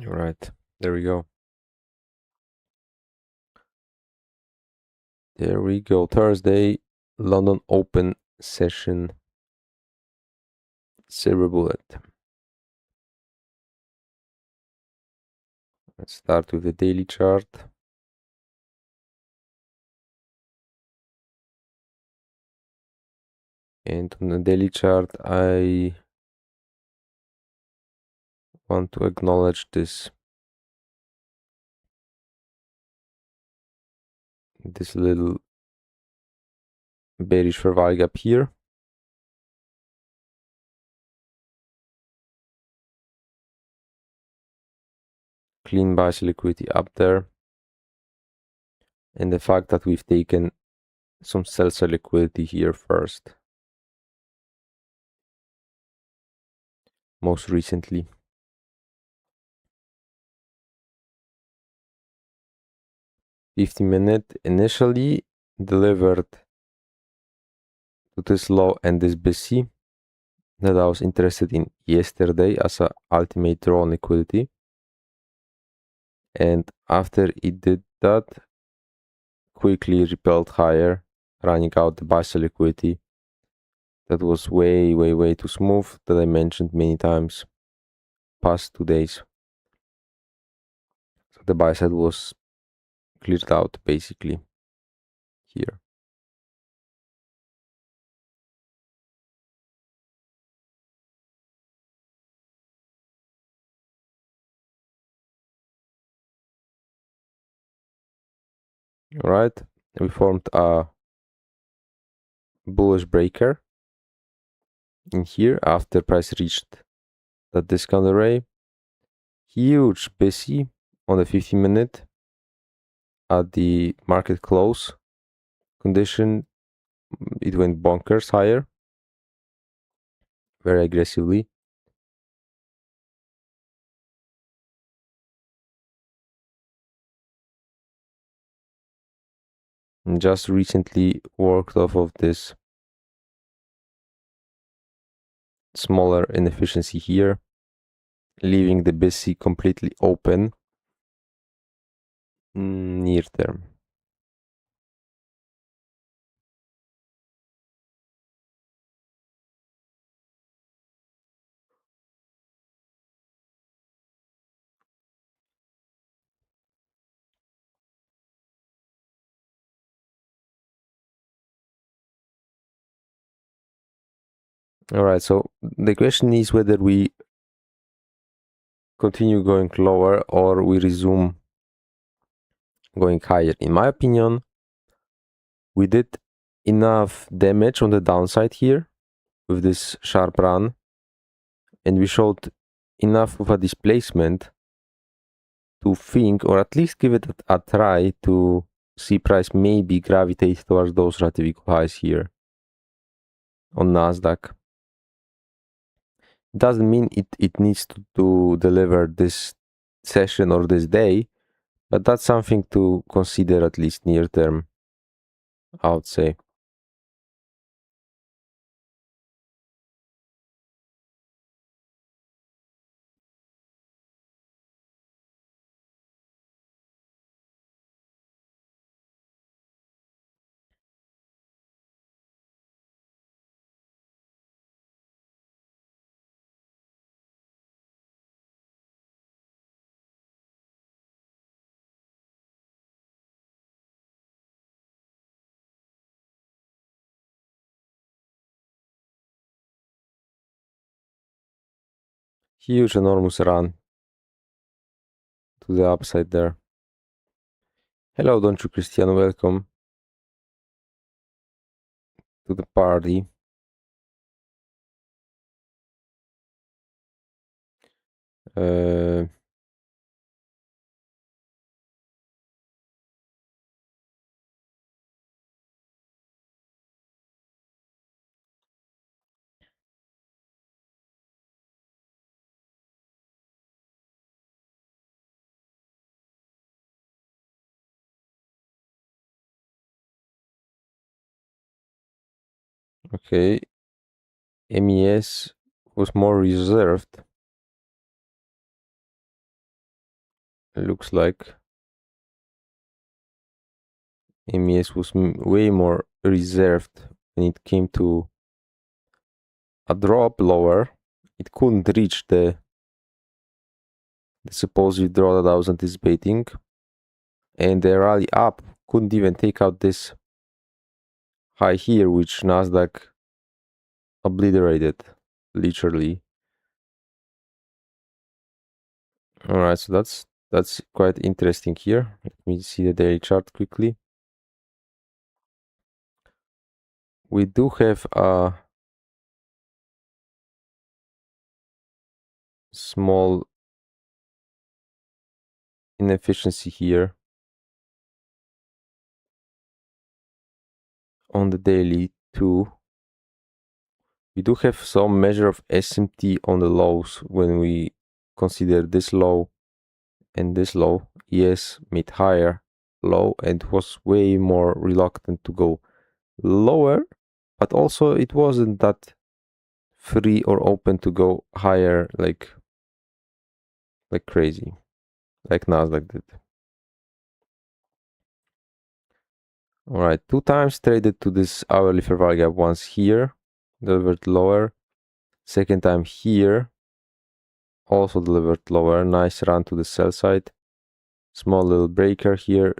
All right, there we go. There we go. Thursday, London Open session. Silver bullet. Let's start with the daily chart. And on the daily chart, I want to acknowledge this little bearish fair value gap here. Clean buy liquidity up there. And the fact that we've taken some sell side liquidity here first. Most recently. 50-minute initially delivered to this low and this BC that I was interested in yesterday as a ultimate draw on liquidity. And after it did that, quickly repelled higher, running out the buy side liquidity. That was way too smooth, that I mentioned many times past 2 days. So the buy side was cleared out basically here. All right, we formed a bullish breaker in here after price reached the discount array. Huge busy on the 50-minute at the market close condition. It went bonkers higher very aggressively. And just recently worked off of this smaller inefficiency here, leaving the busy completely open near term. All right, so the question is whether we continue going lower or we resume going higher. In my opinion, we did enough damage on the downside here with this sharp run, and we showed enough of a displacement to think, or at least give it a try, to see price maybe gravitate towards those relative equal highs here on Nasdaq. Doesn't mean it needs to deliver this session or this day, but that's something to consider at least near term, I would say. Huge, enormous run to the upside there. Hello, don't you, Cristiano? Welcome to the party. Okay, MES was more reserved. looks like MES was way more reserved when it came to a drop lower. It couldn't reach the supposed draw that I was anticipating, and the rally up couldn't even take out this high here, which Nasdaq obliterated, literally. All right, so that's quite interesting here. Let me see the daily chart quickly. We do have a small inefficiency here on the daily too. We do have some measure of SMT on the lows when we consider this low and this low. ES made higher low and was way more reluctant to go lower, but also it wasn't that free or open to go higher like crazy, like Nasdaq did. All right, 2 times traded to this hourly fair value gap, once here, delivered lower, second time here, also delivered lower. Nice run to the sell side, small little breaker here,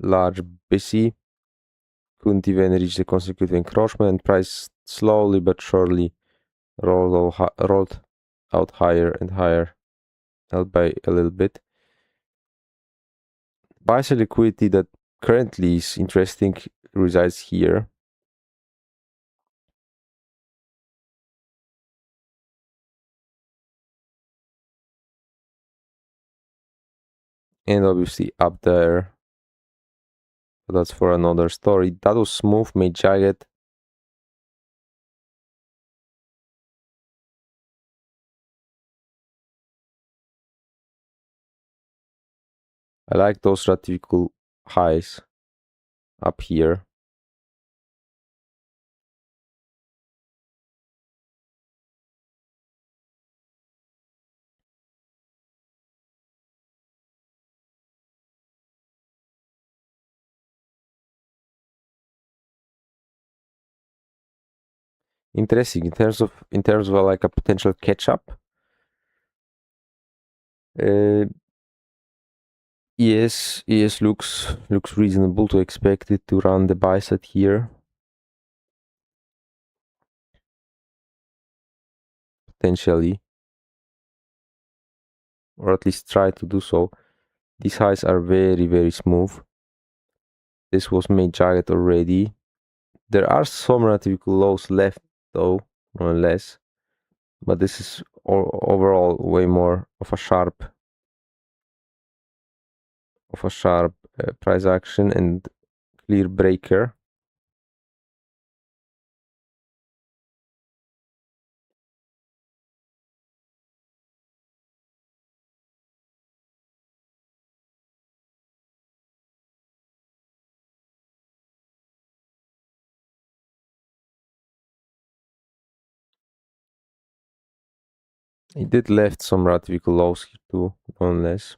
large busy, couldn't even reach the consecutive encroachment, and price slowly but surely rolled out higher and higher, held by a little bit. Buy side liquidity that currently is interesting resides here. And obviously up there, but that's for another story. That was smooth, made jagged. I like those radical highs up here. Interesting in terms of like a potential catch up. Yes, looks reasonable to expect it to run the buy side here. Potentially. Or at least try to do so. These highs are very, very smooth. This was made jagged already. There are some relatively lows left though, more or less. But this is overall way more of a sharp price action and clear breaker. It did left some relatively lows here too, nonetheless.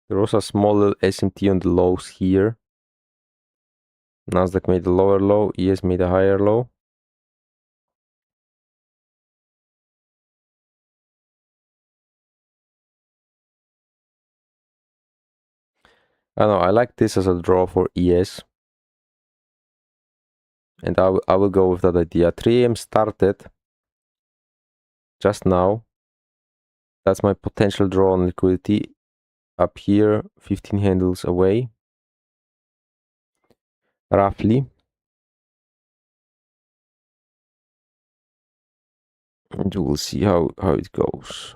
There was a small little SMT on the lows here. Nasdaq made a lower low, ES made a higher low. I don't know, I like this as a draw for ES. And I will go with that idea. 3 a.m. started just now. That's my potential draw on liquidity. Up here, 15 handles away. Roughly. And you will see how it goes.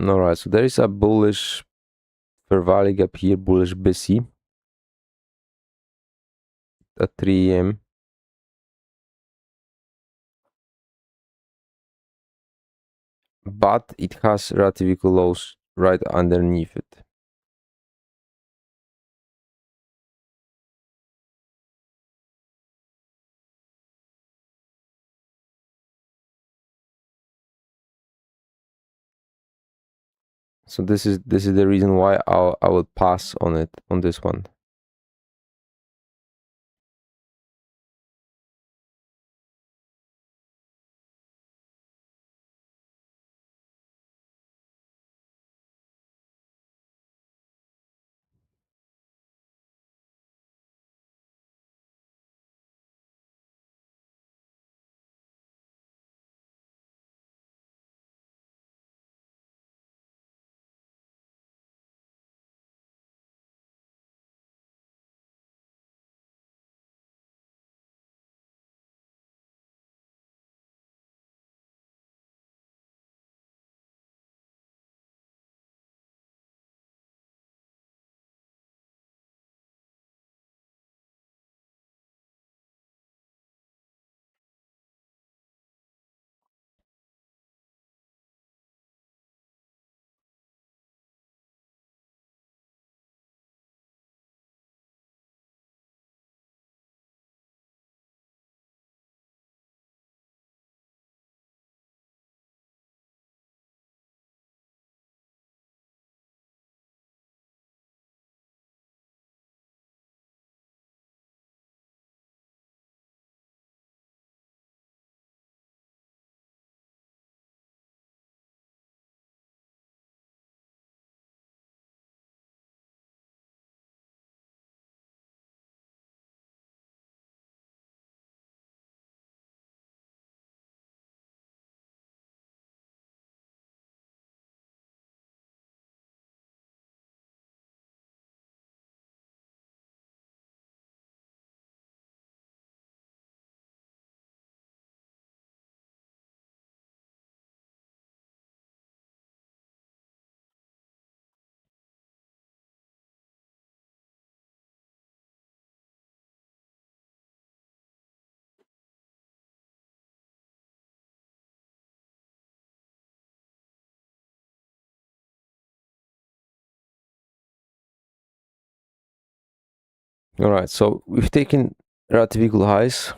Alright, so there is a bullish fair value gap here, bullish BC at 3 a.m. But it has relatively close right underneath it. So this is the reason why I will pass on it on this one. All right, so we've taken relative equal highs,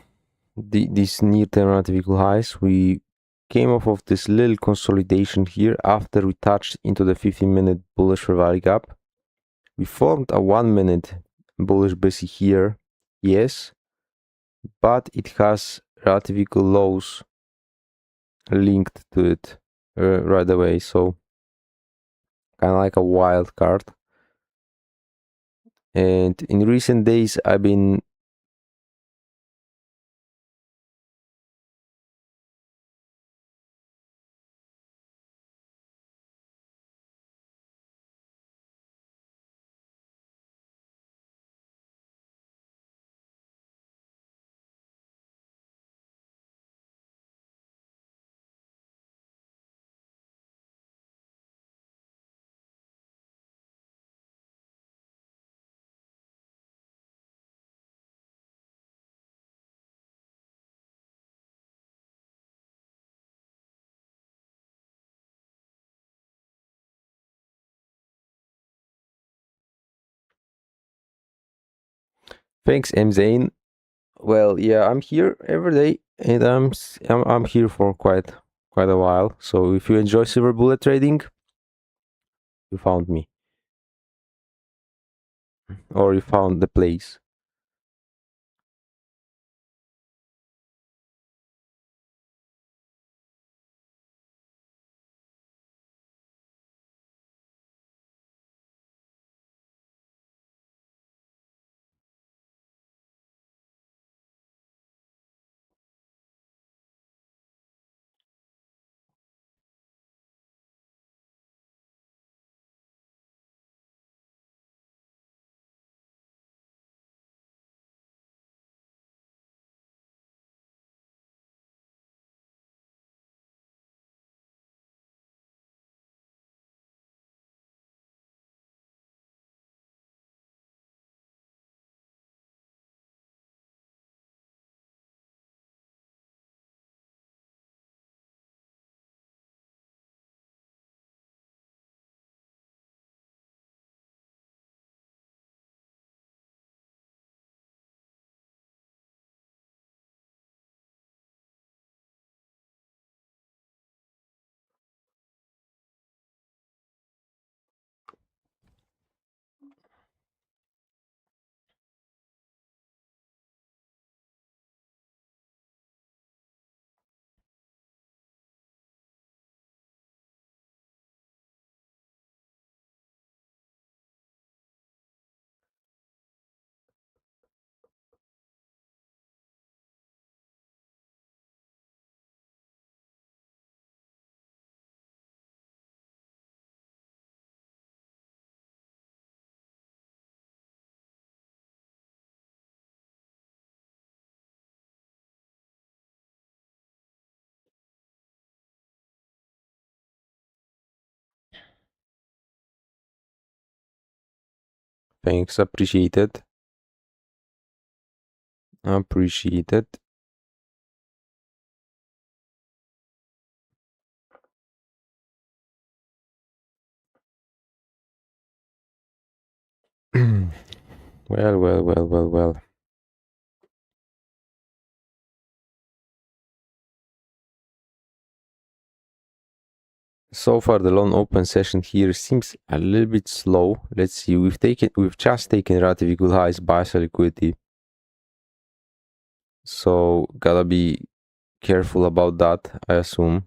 these near-term relative equal highs. We came off of this little consolidation here after we touched into the 15-minute bullish fair value gap. We formed a 1-minute bullish BC here, yes, but it has relative equal lows linked to it right away, so kind of like a wild card. And in recent days, I've been thanks, M Zane. Well, yeah, I'm here every day, and I'm here for quite a while. So if you enjoy silver bullet trading, you found me, or you found the place. Thanks, appreciated. Appreciated. Well. So far, the long open session here seems a little bit slow. Let's see. We've just taken relative equal highs, buy side liquidity. So gotta be careful about that, I assume.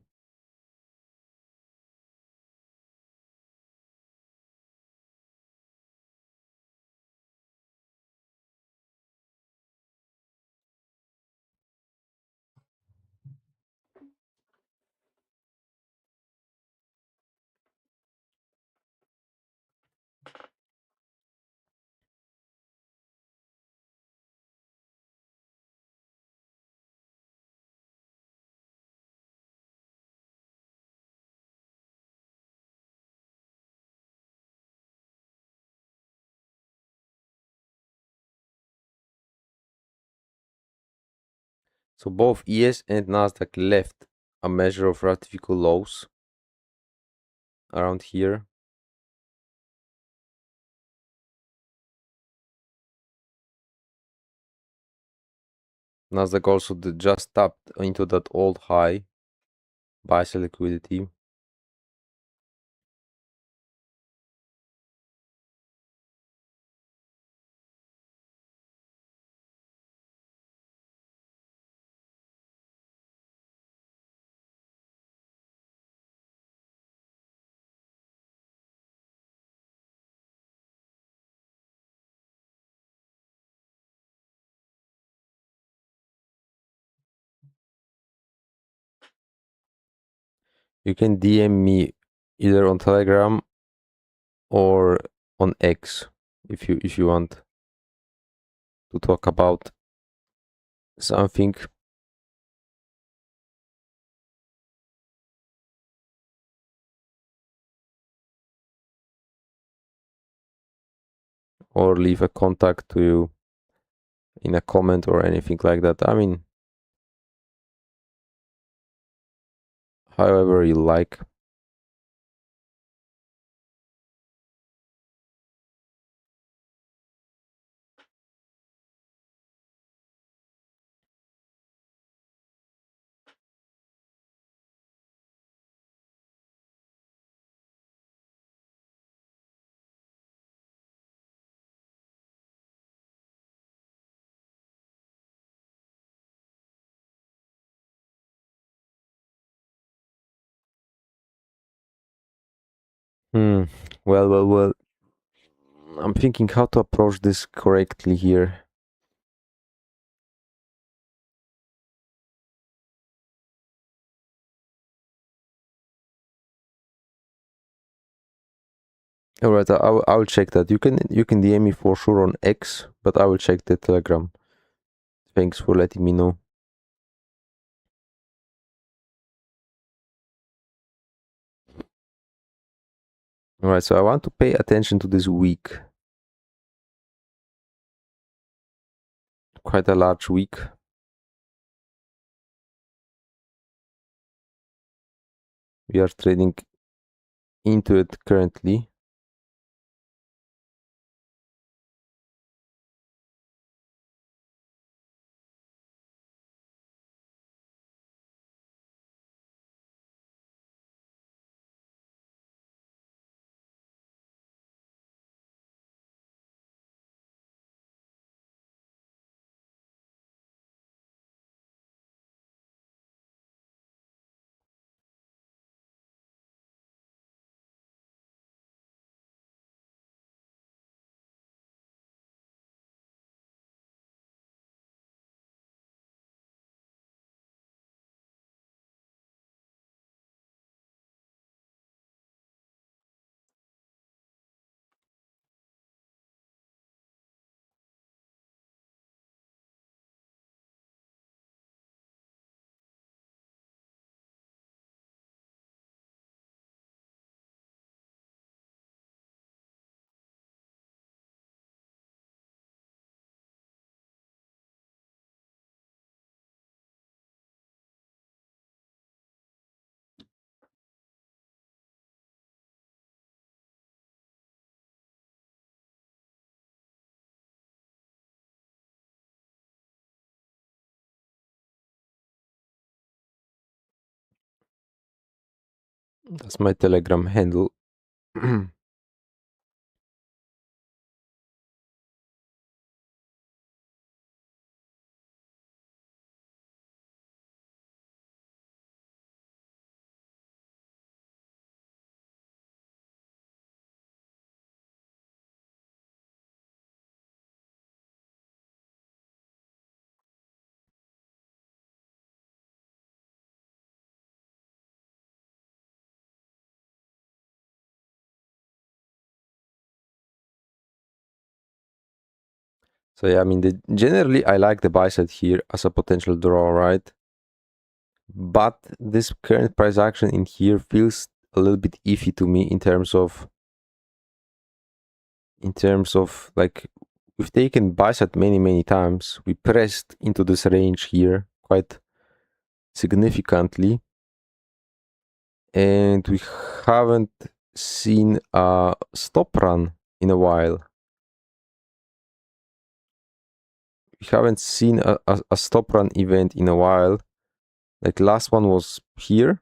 So both ES and Nasdaq left a measure of relative equal lows around here. Nasdaq also just tapped into that old high, buy sell liquidity. You can DM me either on Telegram or on X if you want to talk about something. Or leave a contact to you in a comment or anything like that. I mean, however you like. Hmm. Well. I'm thinking how to approach this correctly here. All right, I will check that. You can DM me for sure on X, but I will check the Telegram. Thanks for letting me know. All right, so I want to pay attention to this week. Quite a large week. We are trading into it currently. That's my Telegram handle. So yeah, I mean, generally I like the buy side here as a potential draw, right? But this current price action in here feels a little bit iffy to me in terms of like we've taken buy side many times. We pressed into this range here quite significantly, and we haven't seen a stop run in a while. we haven't seen a stop run event in a while. Like last one was here.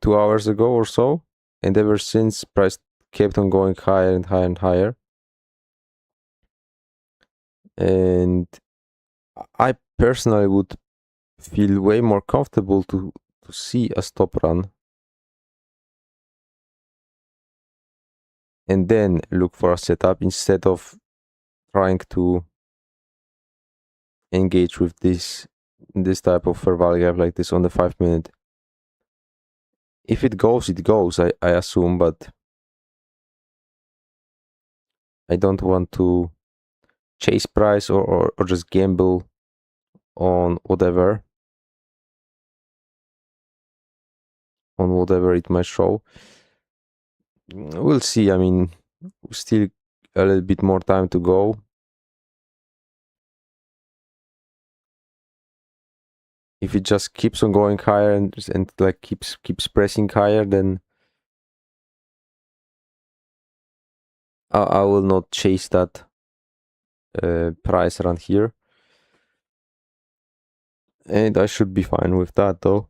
Two hours ago or so. And ever since, price kept on going higher and higher and higher. And I personally would feel way more comfortable to see a stop run and then look for a setup instead of trying to engage with this type of fair value gap like this on the 5 minute. If it goes, it goes, I assume, but I don't want to chase price or just gamble on whatever it might show. We'll see. I mean, still a little bit more time to go. If it just keeps on going higher and like keeps pressing higher, then I will not chase that price around here, and I should be fine with that though.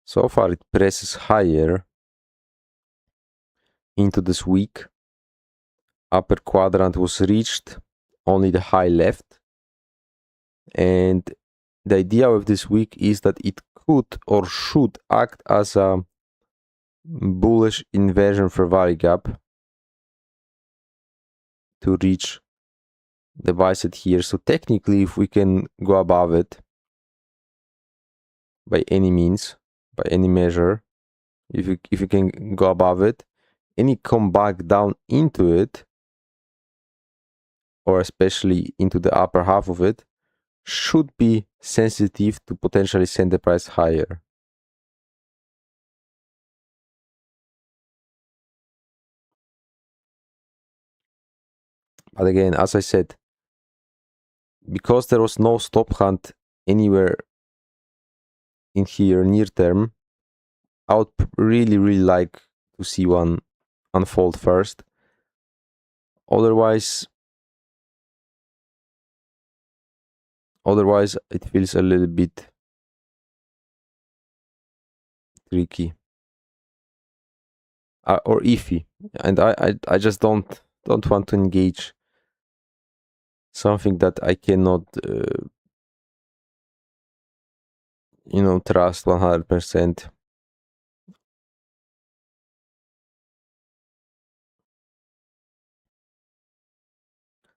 So far it presses higher into this week. Upper quadrant was reached, only the high left, and the idea of this week is that it could or should act as a bullish inversion fair value gap to reach the buy set here. So technically, if we can go above it by any means, by any measure, if you can go above it, any come back down into it, or especially into the upper half of it, should be sensitive to potentially send the price higher. But again, as I said, because there was no stop hunt anywhere in here near term, I would really like to see one unfold first. Otherwise it feels a little bit tricky or iffy, and I just don't want to engage something that I cannot trust 100%.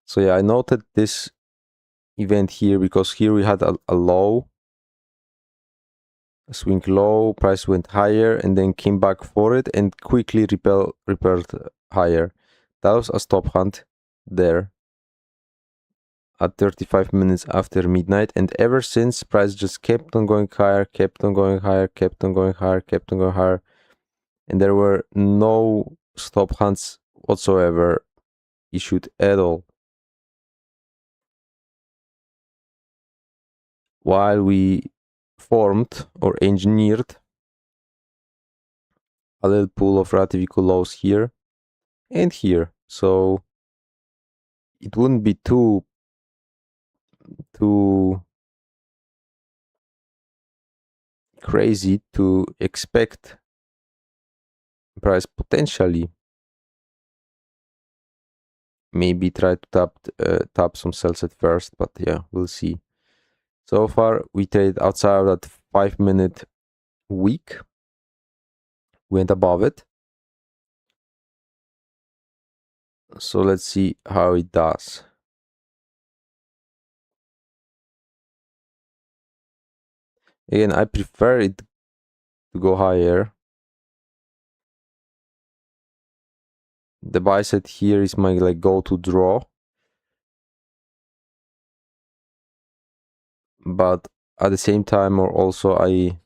So yeah, I noted this event here because here we had a low, a swing low, price went higher and then came back for it and quickly repelled higher. That was a stop hunt there at 35 minutes after midnight, and ever since price just kept on going higher, kept on going higher, kept on going higher, kept on going higher, and there were no stop hunts whatsoever issued at all. While we formed or engineered a little pool of relative equal lows here and here, so it wouldn't be too crazy to expect price potentially maybe try to tap some sells at first, but yeah, we'll see. So far we trade outside of that 5-minute wick, went above it, so let's see how it does. Again, I prefer it to go higher. The buy side here is my like go to draw, but at the same time, or also I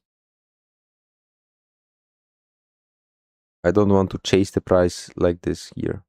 don't want to chase the price like this here.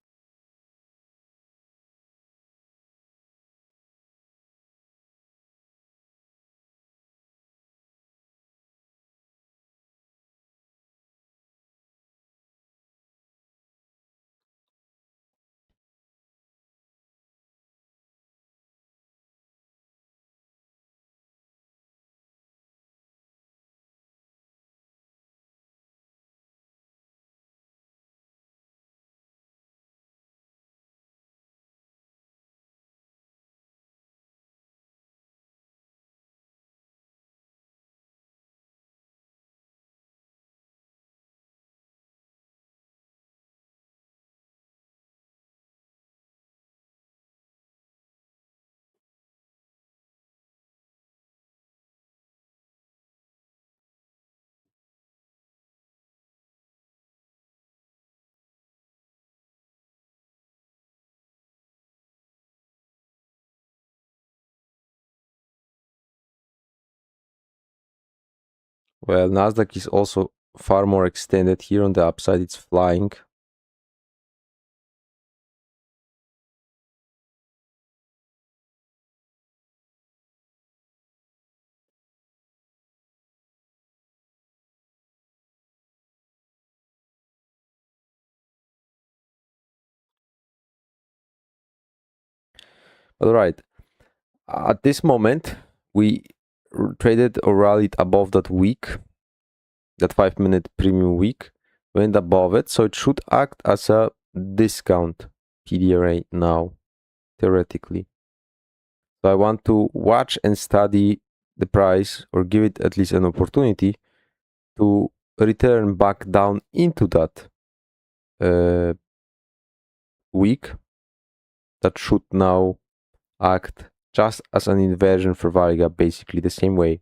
Well, Nasdaq is also far more extended here on the upside. It's flying. All right. At this moment, we traded or rallied above that week, that 5-minute premium week, went above it. So it should act as a discount PDRA now, theoretically. So I want to watch and study the price, or give it at least an opportunity to return back down into that week. That should now act just as an inversion for value gap, basically the same way.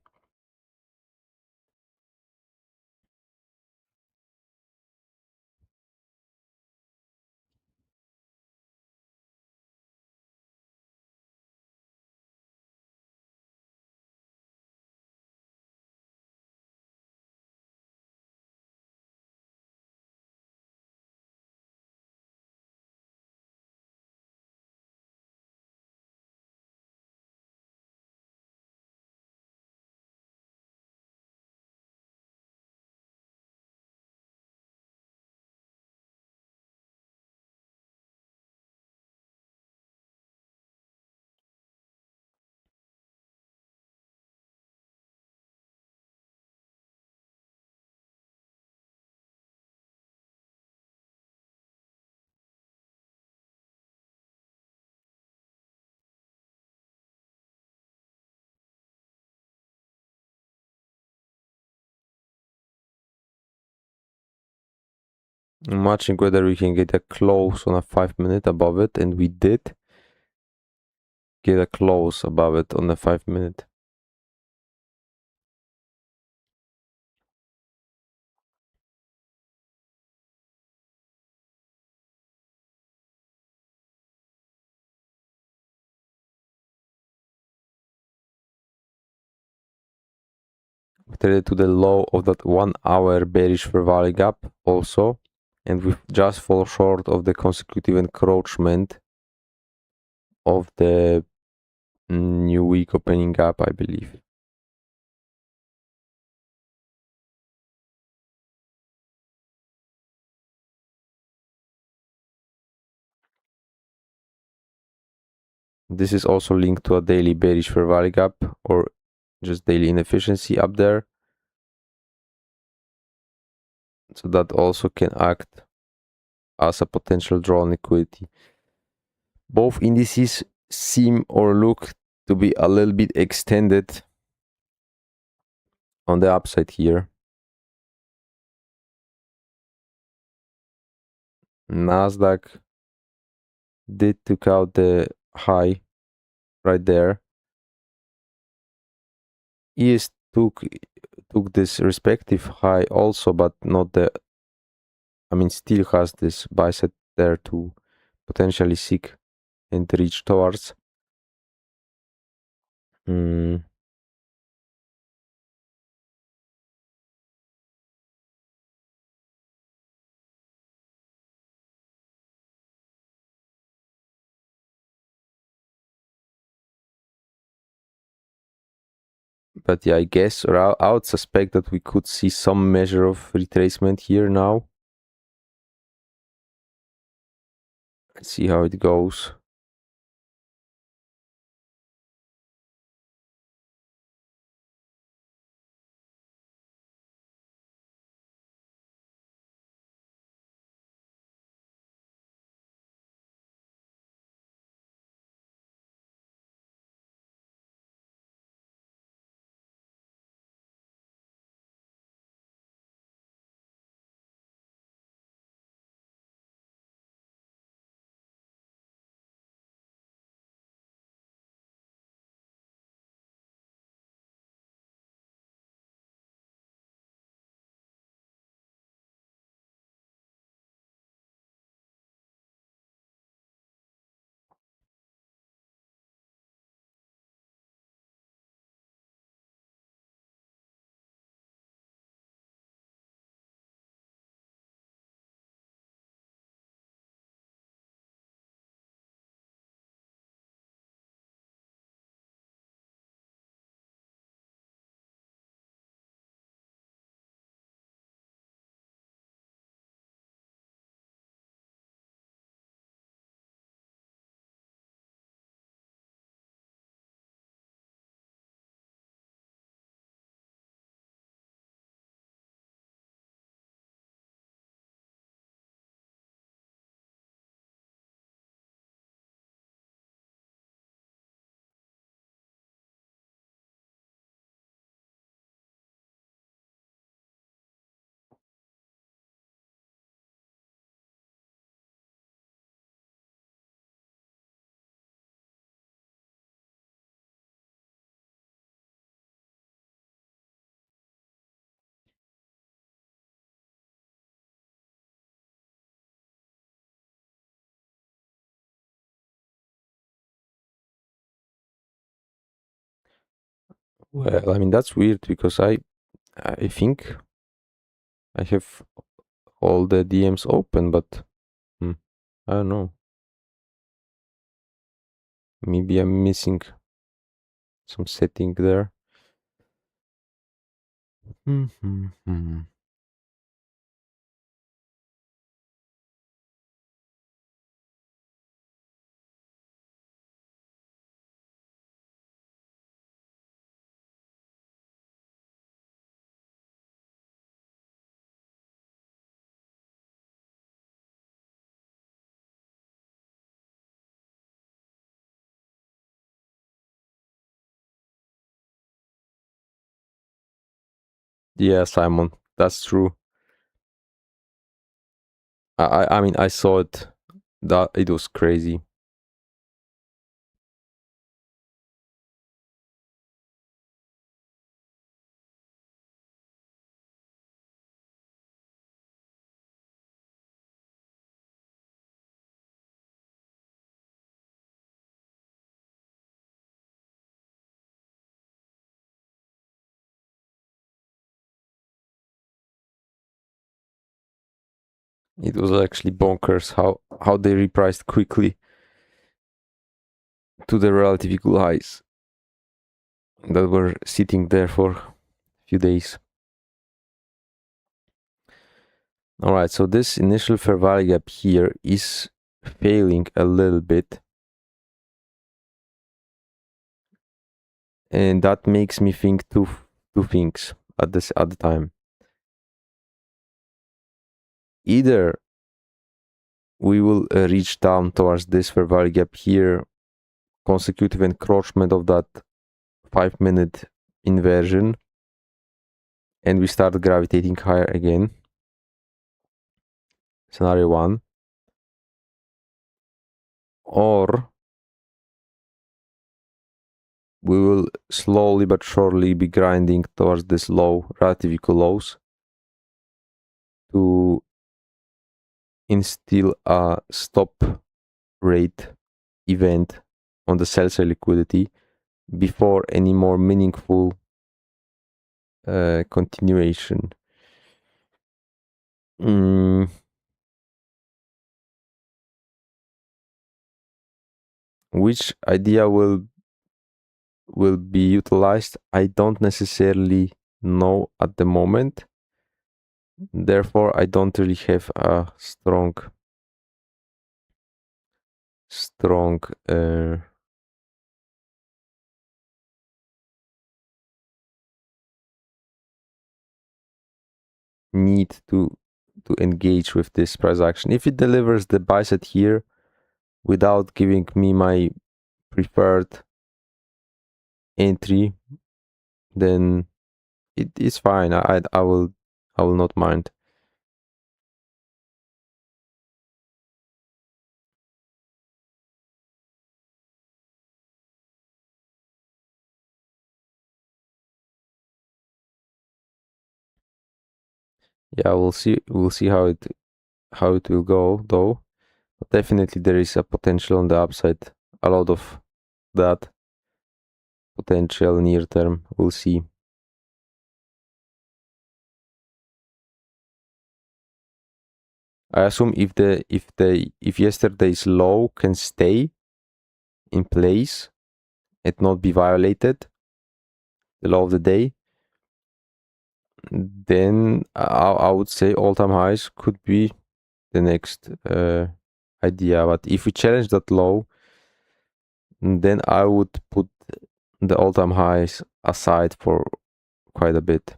I'm watching whether we can get a close on a 5-minute above it, and we did get a close above it on the 5-minute. Traded to the low of that 1-hour bearish fair value gap also, and we just fall short of the consecutive encroachment of the new week opening up, I believe. This is also linked to a daily bearish fair value gap, or just daily inefficiency up there. So that also can act as a potential draw on liquidity. Both indices seem or look to be a little bit extended on the upside here. Nasdaq did took out the high right there. ES took took this respective high also, but not the, I mean, still has this bicep there to potentially seek and reach towards. But yeah, I guess, or I would suspect that we could see some measure of retracement here now. Let's see how it goes. Well, I mean, that's weird because I think I have all the DMs open, but I don't know. Maybe I'm missing some setting there. Yeah, Simon, that's true. I mean, I saw it. That it was crazy. It was actually bonkers how they repriced quickly to the relative equal highs that were sitting there for a few days. All right, so this initial fair value gap here is failing a little bit, and that makes me think two things at the time. Either we will reach down towards this fair value gap here, consecutive encroachment of that 5-minute inversion, and we start gravitating higher again. Scenario 1. Or we will slowly but surely be grinding towards this low, relative equal lows, to instill a stop rate event on the sell side liquidity before any more meaningful continuation. Which idea will be utilized? I don't necessarily know at the moment. Therefore, I don't really have a strong need to engage with this price action. If it delivers the buy set here without giving me my preferred entry, then it is fine. I will not mind. Yeah, we'll see how it will go though. But definitely there is a potential on the upside. A lot of that potential near term. We'll see. I assume if yesterday's low can stay in place and not be violated, the low of the day, then I would say all-time highs could be the next idea. But if we challenge that low, then I would put the all-time highs aside for quite a bit.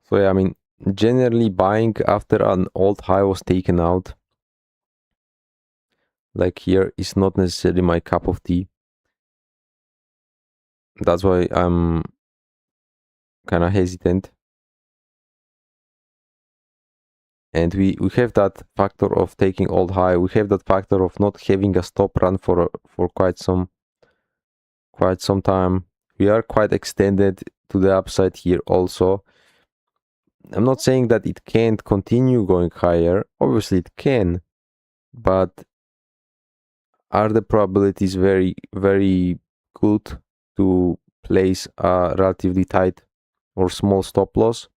So yeah, I mean, generally buying after an old high was taken out, like here, is not necessarily my cup of tea. That's why I'm kind of hesitant. And we have that factor of taking old high. We have that factor of not having a stop run for quite some time. We are quite extended to the upside here also. I'm not saying that it can't continue going higher. Obviously it can, but are the probabilities very, very good to place a relatively tight or small stop loss?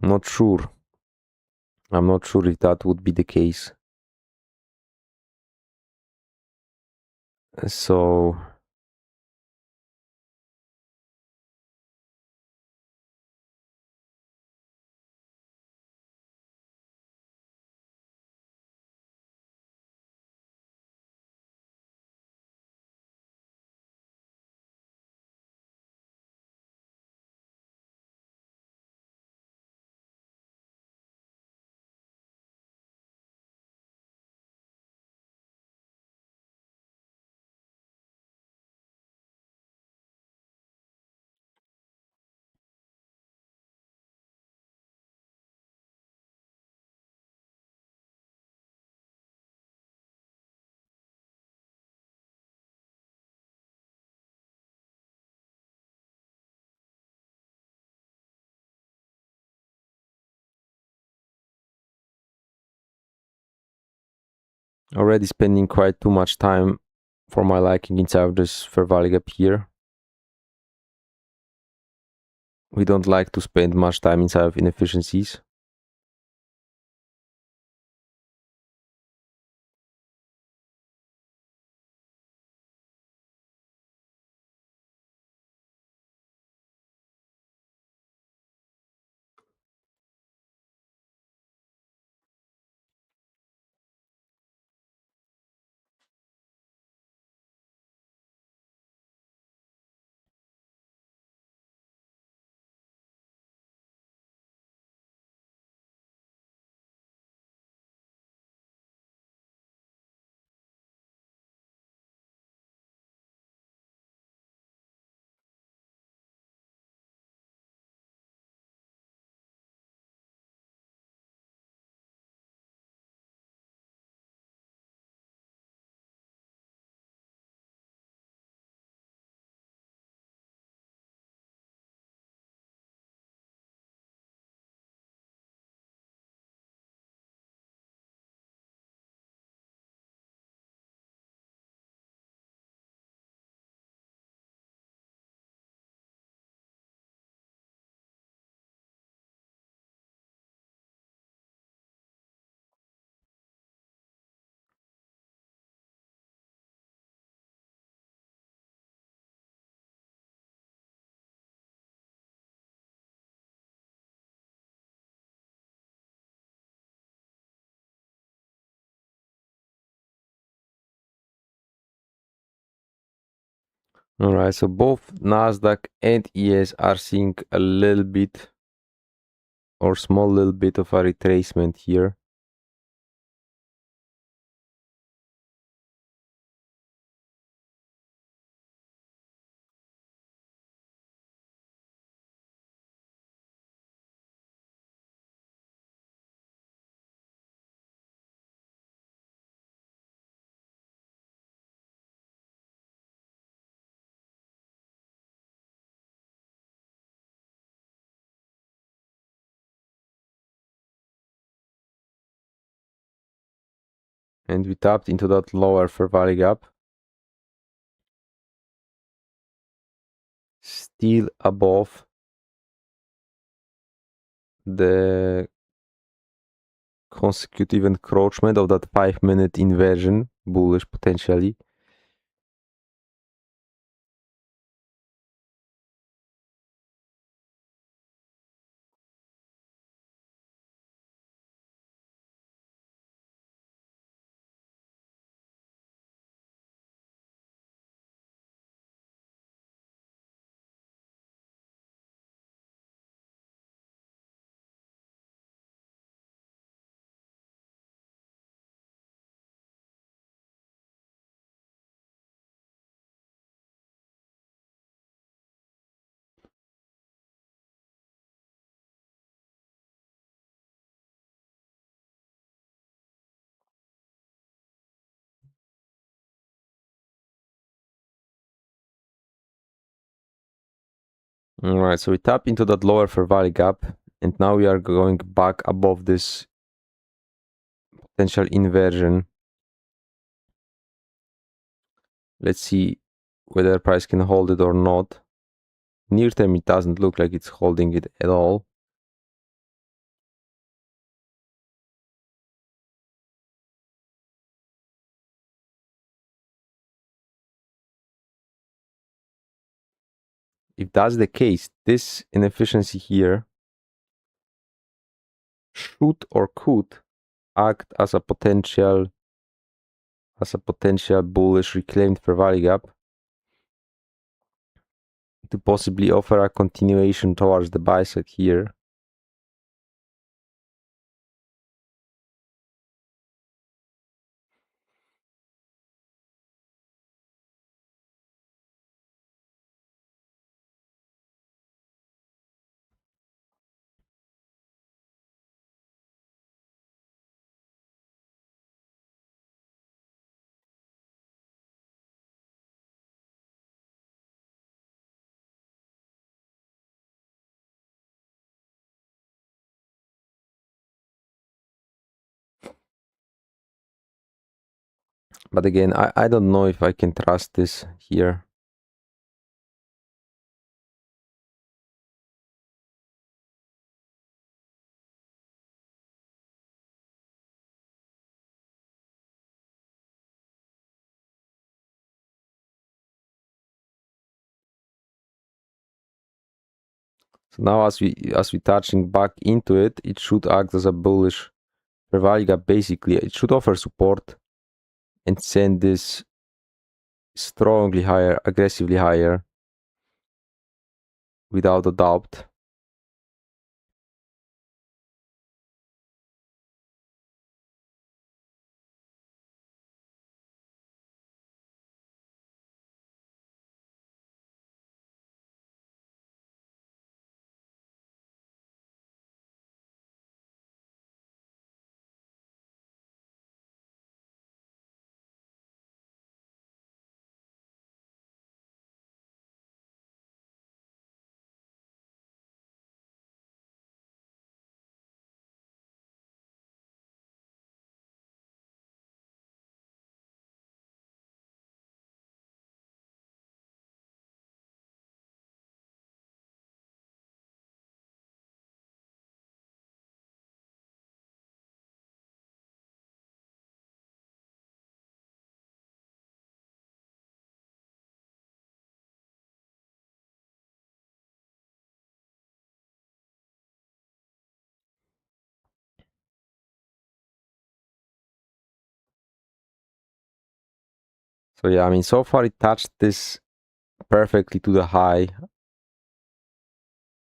I'm not sure. I'm not sure if that would be the case. So already spending quite too much time for my liking inside of this fair value gap here. We don't like to spend much time inside of inefficiencies. All right, so both Nasdaq and ES are seeing a little bit or small little bit of a retracement here. And we tapped into that lower fair value gap. Still above the consecutive encroachment of that 5-minute inversion, bullish potentially. All right, so we tap into that lower fair value gap, and now we are going back above this potential inversion. Let's see whether price can hold it or not. Near term, it doesn't look like it's holding it at all. If that's the case, this inefficiency here should or could act as a potential bullish reclaimed fair value gap to possibly offer a continuation towards the buy side here. But again, I don't know if I can trust this here. So now as we touching back into it, it should act as a bullish fair value gap. Basically, it should offer support and send this strongly higher, aggressively higher, without a doubt. So yeah, I mean, so far it touched this perfectly to the high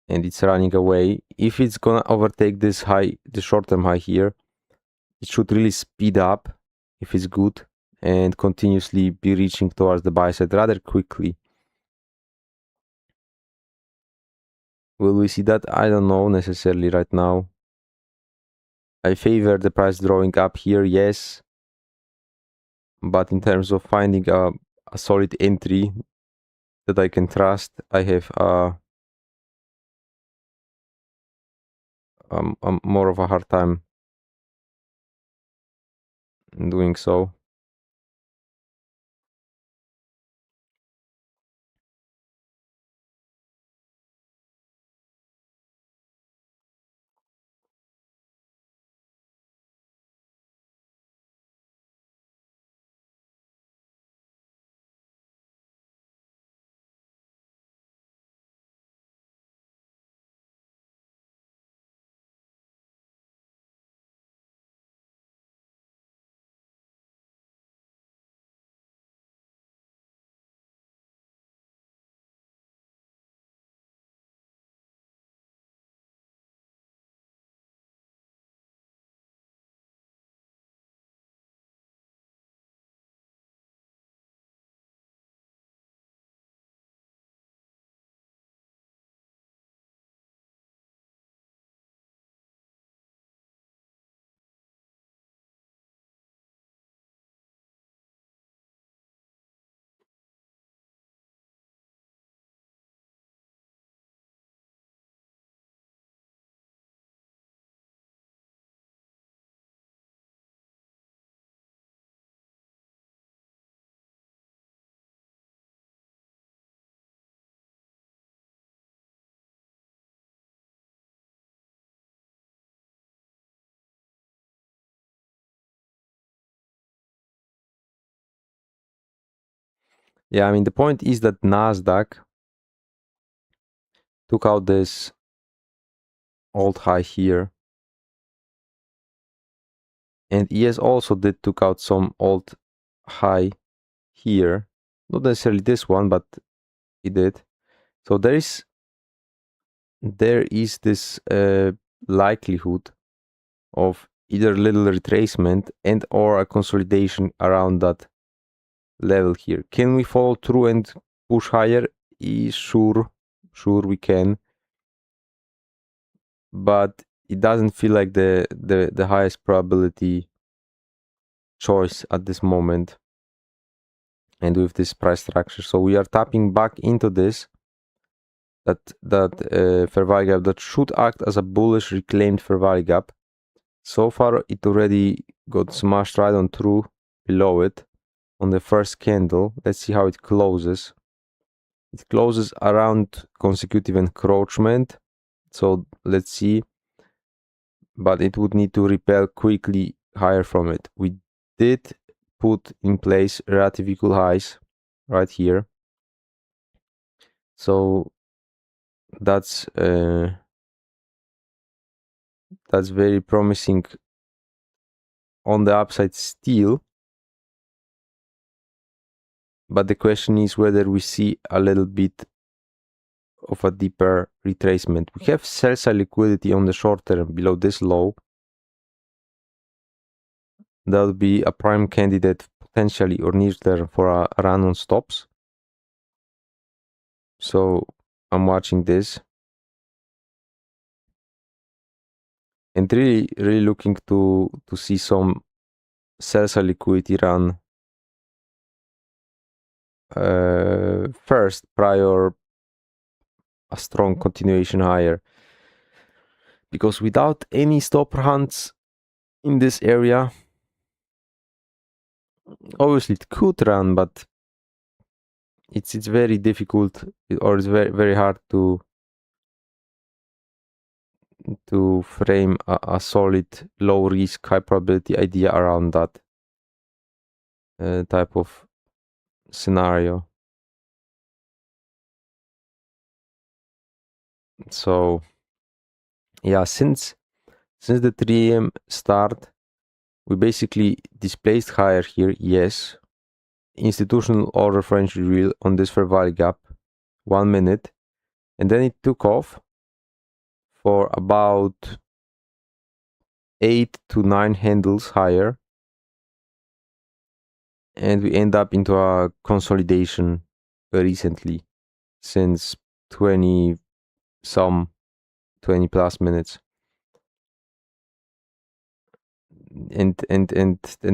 and it's running away. If it's gonna overtake this high, the short-term high here, it should really speed up if it's good and continuously be reaching towards the buy side rather quickly. Will we see that? I don't know necessarily right now. I favor the price drawing up here, yes. But in terms of finding a solid entry that I can trust, I have more of a hard time doing so. Yeah, I mean, the point is that Nasdaq took out this old high here. And ES also did took out some old high here. Not necessarily this one, but it did. So there is this likelihood of either a little retracement and or a consolidation around that level here. Can we follow through and push higher? Sure we can, but it doesn't feel like the highest probability choice at this moment and with this price structure. So we are tapping back into this fair value gap that should act as a bullish reclaimed fair value gap. So far it already got smashed right on through below it on the first candle. Let's see how it closes. It closes around consecutive encroachment, so let's see, but it would need to repel quickly higher from it. We did put in place relative equal highs right here, so that's very promising on the upside still. But the question is whether we see a little bit of a deeper retracement. We have sell side liquidity on the short term below this low. That would be a prime candidate potentially or near term for a run on stops. So I'm watching this and really looking to see some sell side liquidity run first prior a strong continuation higher, because without any stop runs in this area, obviously it could run, but it's very difficult, or it's very hard to frame a solid low risk high probability idea around that type of scenario. So yeah, since the 3 AM start, we basically displaced higher here, yes. Institutional or referential real on this fair value gap 1 minute, and then it took off for about 8 to 9 handles higher, and we end up into a consolidation recently, since 20 plus minutes, and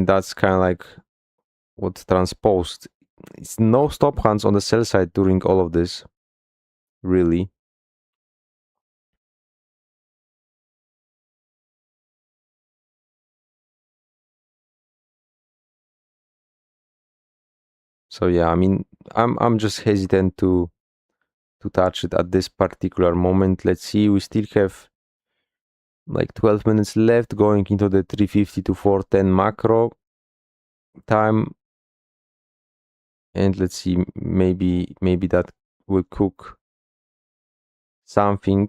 that's kind of like what's transposed. It's no stop hands on the sell side during all of this, really. So yeah, I mean, I'm just hesitant to touch it at this particular moment. Let's see, we still have like 12 minutes left going into the 350 to 410 macro time, and let's see, maybe that will cook something.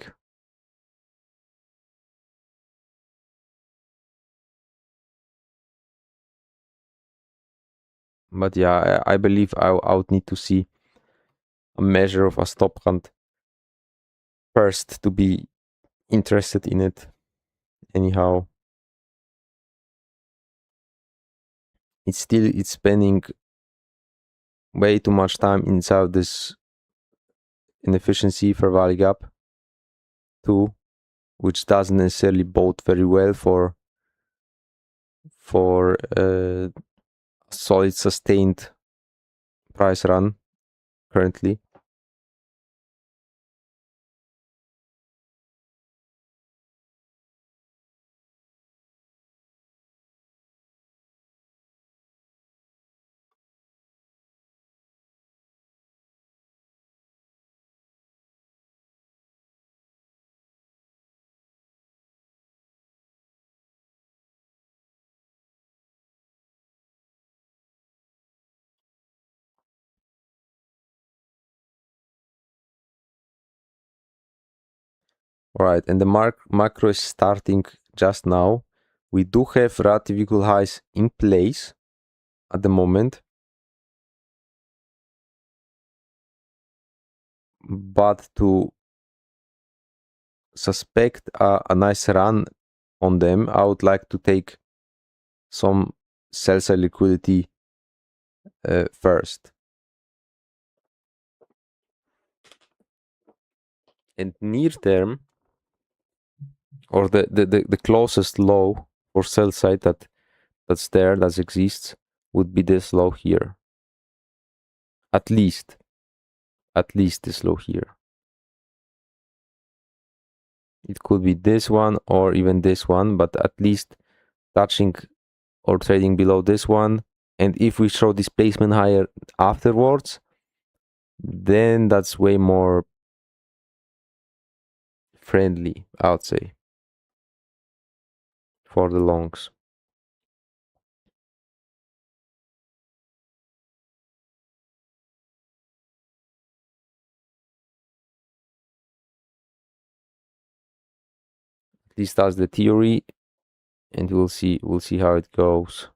But yeah, I believe I would need to see a measure of a stop hand first to be interested in it. Anyhow, it's spending way too much time inside this inefficiency for value gap too, which doesn't necessarily bode very well for solid sustained price run currently. All right, and the macro is starting just now. We do have relative equal highs in place at the moment, but to suspect a nice run on them, I would like to take some sell side liquidity first. And near term, or the closest low for sell side that exists, would be this low here. At least this low here. It could be this one or even this one, but at least touching or trading below this one. And if we show displacement higher afterwards, then that's way more friendly, I would say, for the longs. At least that's the theory, and we'll see how it goes.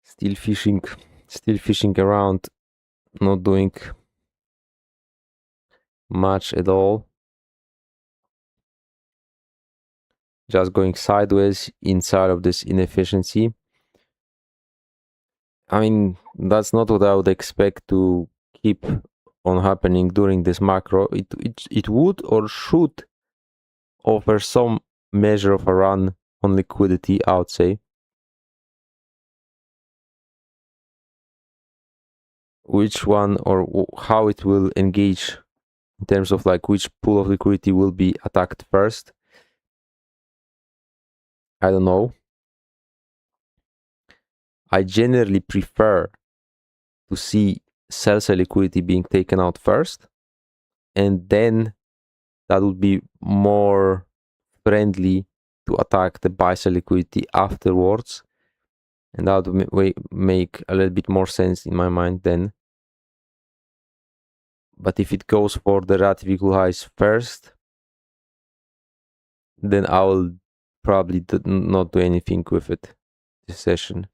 Still fishing around, not doing much at all. Just going sideways inside of this inefficiency. I mean, that's not what I would expect to keep on happening during this macro. It would or should offer some measure of a run on liquidity, I would say. Which one or how it will engage in terms of like which pool of liquidity will be attacked first, I don't know. I generally prefer to see sell side liquidity being taken out first, and then that would be more friendly to attack the buy side liquidity afterwards, and that would make a little bit more sense in my mind then. But if it goes for the relative equal highs first, then I will probably not do anything with it this session.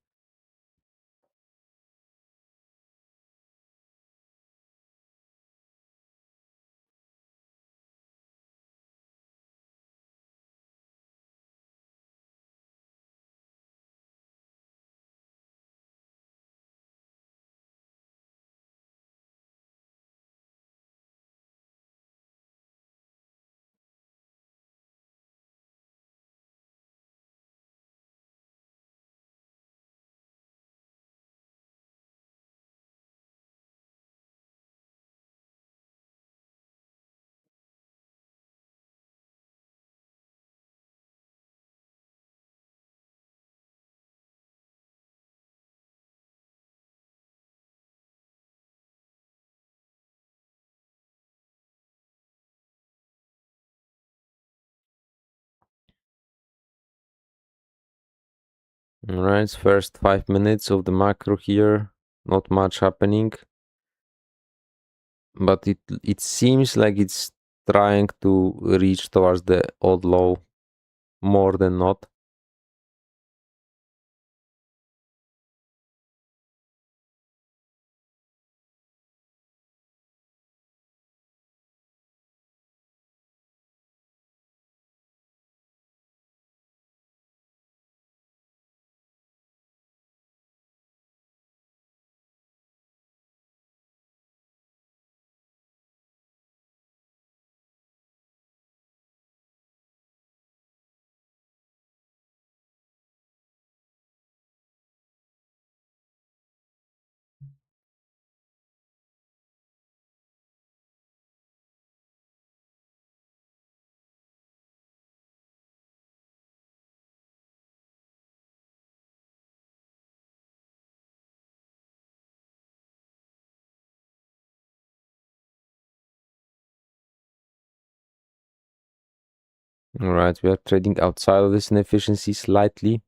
All right, first 5 minutes of the macro here, not much happening, but it seems like it's trying to reach towards the old low more than not. All right, we are trading outside of this inefficiency slightly.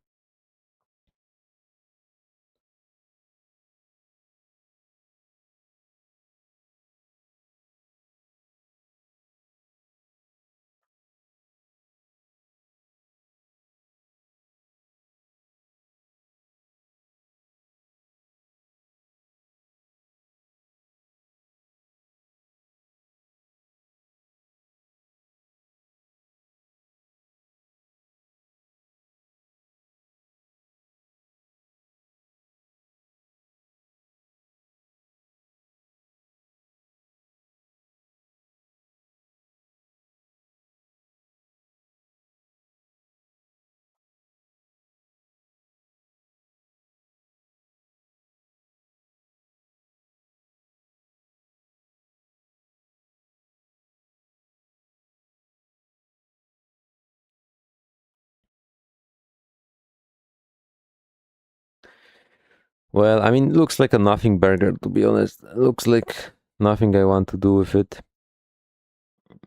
Well, I mean, looks like a nothing burger, to be honest. Looks like nothing I want to do with it.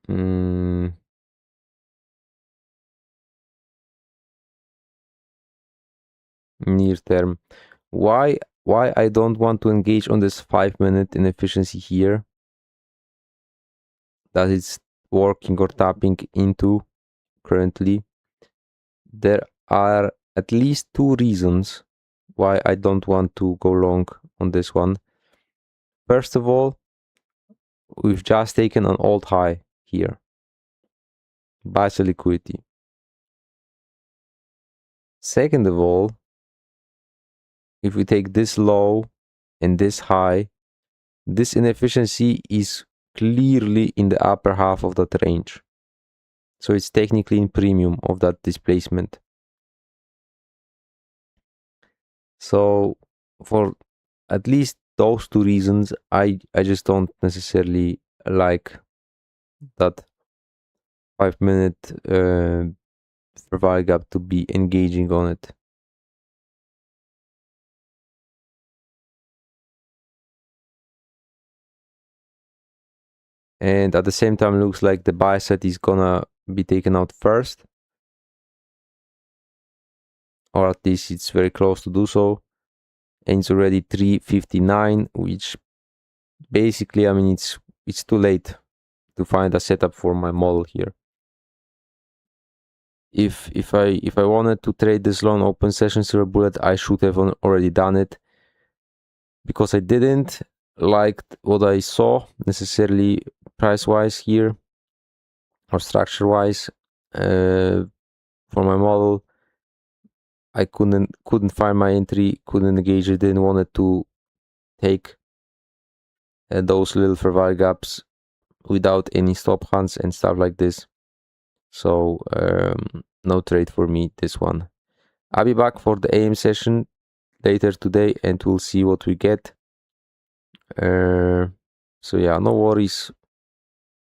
Near term. Why I don't want to engage on this 5-minute inefficiency here that it's working or tapping into currently? There are at least two reasons why I don't want to go long on this one. First of all, we've just taken an old high here. Buys the liquidity. Second of all, if we take this low and this high, this inefficiency is clearly in the upper half of that range. So it's technically in premium of that displacement. So for at least those two reasons, I just don't necessarily like that 5-minute fair value gap to be engaging on it. And at the same time, it looks like the buy set is gonna be taken out first, or at least it's very close to do so. And it's already 3:59, which basically, I mean, it's too late to find a setup for my model here. If I wanted to trade this long open session silver bullet, I should have already done it. Because I didn't like what I saw necessarily price wise here or structure wise for my model. I couldn't find my entry, couldn't engage it, didn't want to take those little fair value gaps without any stop hunts and stuff like this. So no trade for me, this one. I'll be back for the AM session later today and we'll see what we get. So yeah, no worries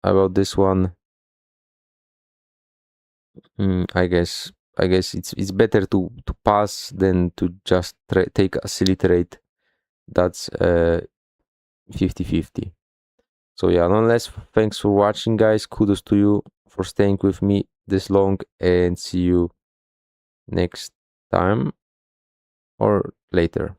about this one. I guess it's better to pass than to just take a silly trade. That's 50-50. So yeah, nonetheless, thanks for watching, guys. Kudos to you for staying with me this long, and see you next time or later.